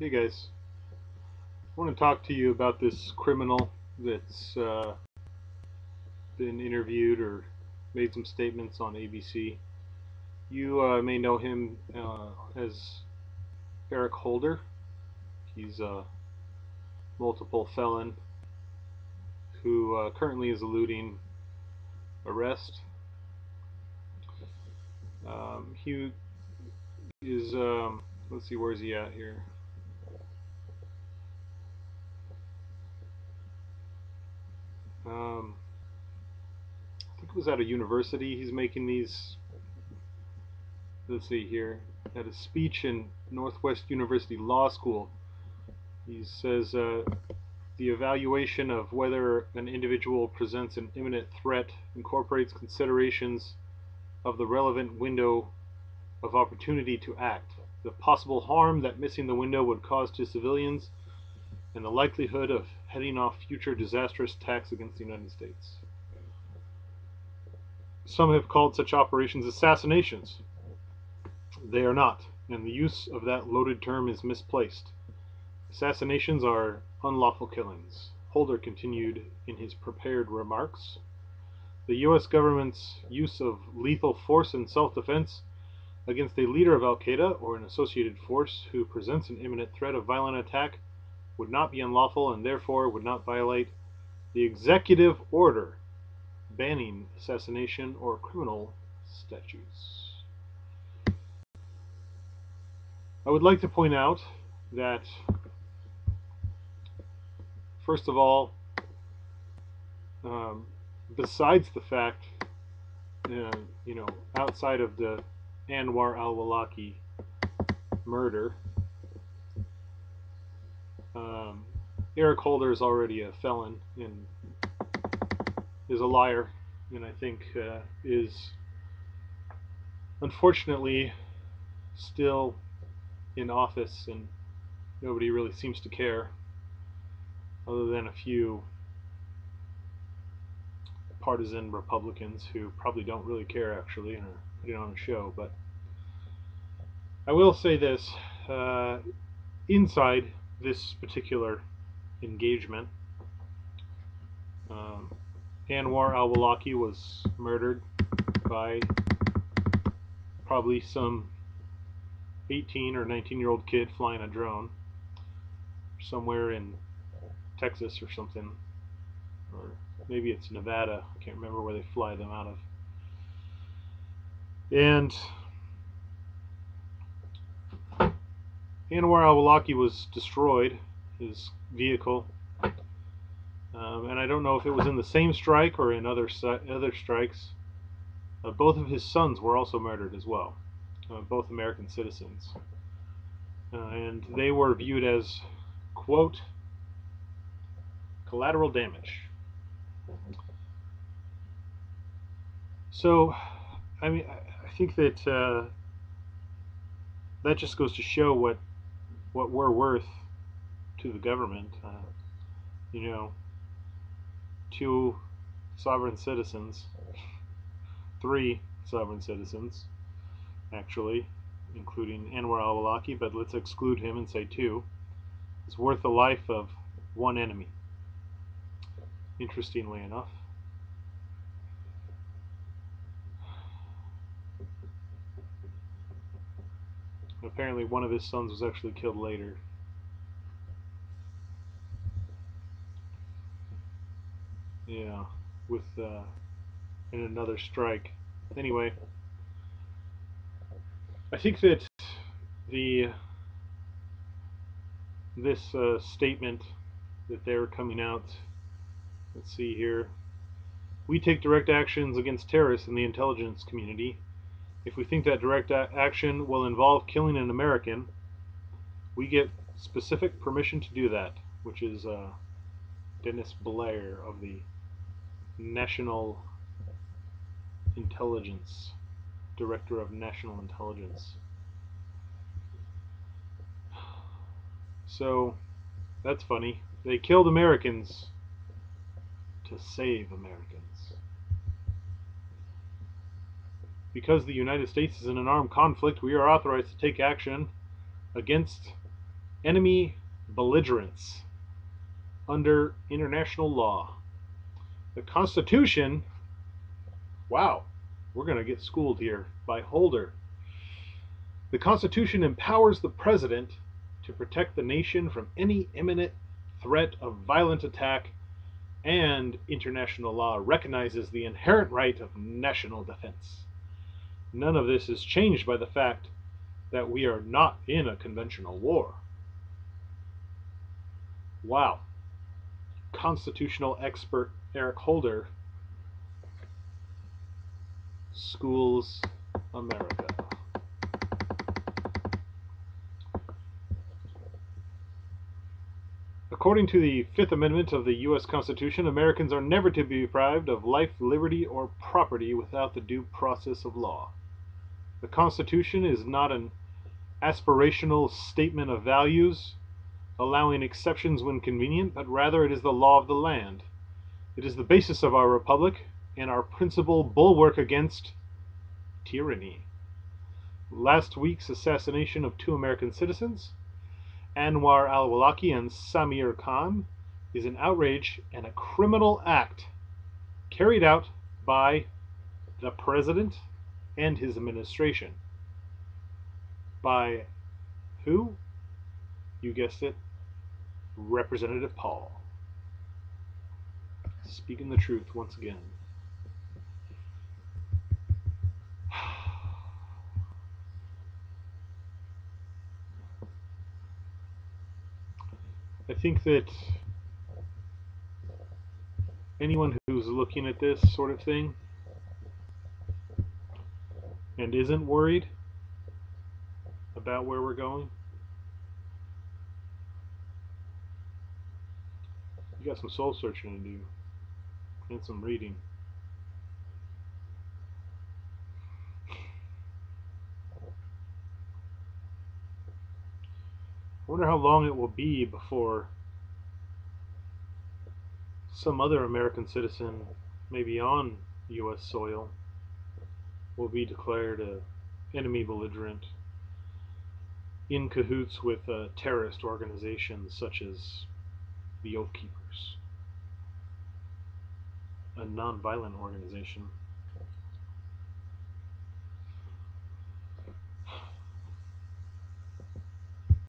Hey guys, I want to talk to you about this criminal that's been interviewed or made some statements on ABC. You may know him as Eric Holder. He's a multiple felon who currently is eluding arrest. He is, let's see, where's he at here? Um, I think it was at a university. He's making these, let's see here, at a speech in Northwest University Law School. He says the evaluation of whether an individual presents an imminent threat incorporates considerations of the relevant window of opportunity to act, the possible harm that missing the window would cause to civilians, and the likelihood of heading off future disastrous attacks against the United States. Some have called such operations assassinations. They are not, and the use of that loaded term is misplaced. Assassinations are unlawful killings. Holder continued in his prepared remarks. The U.S. government's use of lethal force in self-defense against a leader of Al-Qaeda or an associated force who presents an imminent threat of violent attack would not be unlawful and therefore would not violate the executive order banning assassination or criminal statutes. I would like to point out that, first of all, um, besides the fact, outside of the Anwar al-Awlaki murder, um, Eric Holder is already a felon and is a liar, and I think is unfortunately still in office, and nobody really seems to care, other than a few partisan Republicans who probably don't really care actually and are putting on a show. But I will say this: inside this particular engagement, um, Anwar al-Awlaki was murdered by probably some 18 or 19-year-old kid flying a drone somewhere in Texas or something, or maybe it's Nevada. I can't remember where they fly them out of. And Anwar al-Awlaki was destroyed, his vehicle, and I don't know if it was in the same strike or in other strikes. Both of his sons were also murdered as well, both American citizens, and they were viewed as, quote, collateral damage. So, I mean, I think that that just goes to show what we're worth to the government. You know, two sovereign citizens, three sovereign citizens, actually, including Anwar al-Awlaki, but let's exclude him and say two, is worth the life of one enemy. Interestingly enough. Apparently one of his sons was actually killed later. Yeah, with in another strike. Anyway, I think that the this statement that they're coming out. Let's see here. We take direct actions against terrorists in the intelligence community. If we think that direct action will involve killing an American, we get specific permission to do that, which is Dennis Blair of the National Intelligence, Director of National Intelligence. So that's funny. They killed Americans to save Americans. Because the United States is in an armed conflict, we are authorized to take action against Enemy belligerence under international law. The Constitution, wow, we're going to get schooled here by Holder. The Constitution empowers the President to protect the nation from any imminent threat of violent attack, and international law recognizes the inherent right of national defense. None of this is changed by the fact that we are not in a conventional war. Wow. Constitutional expert Eric Holder schools America. According to the Fifth Amendment of the U.S. Constitution, Americans are never to be deprived of life, liberty, or property without the due process of law. The Constitution is not an aspirational statement of values, allowing exceptions when convenient, but rather it is the law of the land. It is the basis of our republic and our principal bulwark against tyranny. Last week's assassination of two American citizens, Anwar al-Awlaki and Samir Khan, is an outrage and a criminal act carried out by the President and his administration. By who? You guessed it, Representative Paul. Speaking the truth once again. I think that anyone who's looking at this sort of thing and isn't worried about where we're going, you got some soul searching to do and some reading. I wonder how long it will be before some other American citizen, maybe on U.S. soil, will be declared an enemy belligerent in cahoots with terrorist organizations such as the Oath Keepers, a non-violent organization.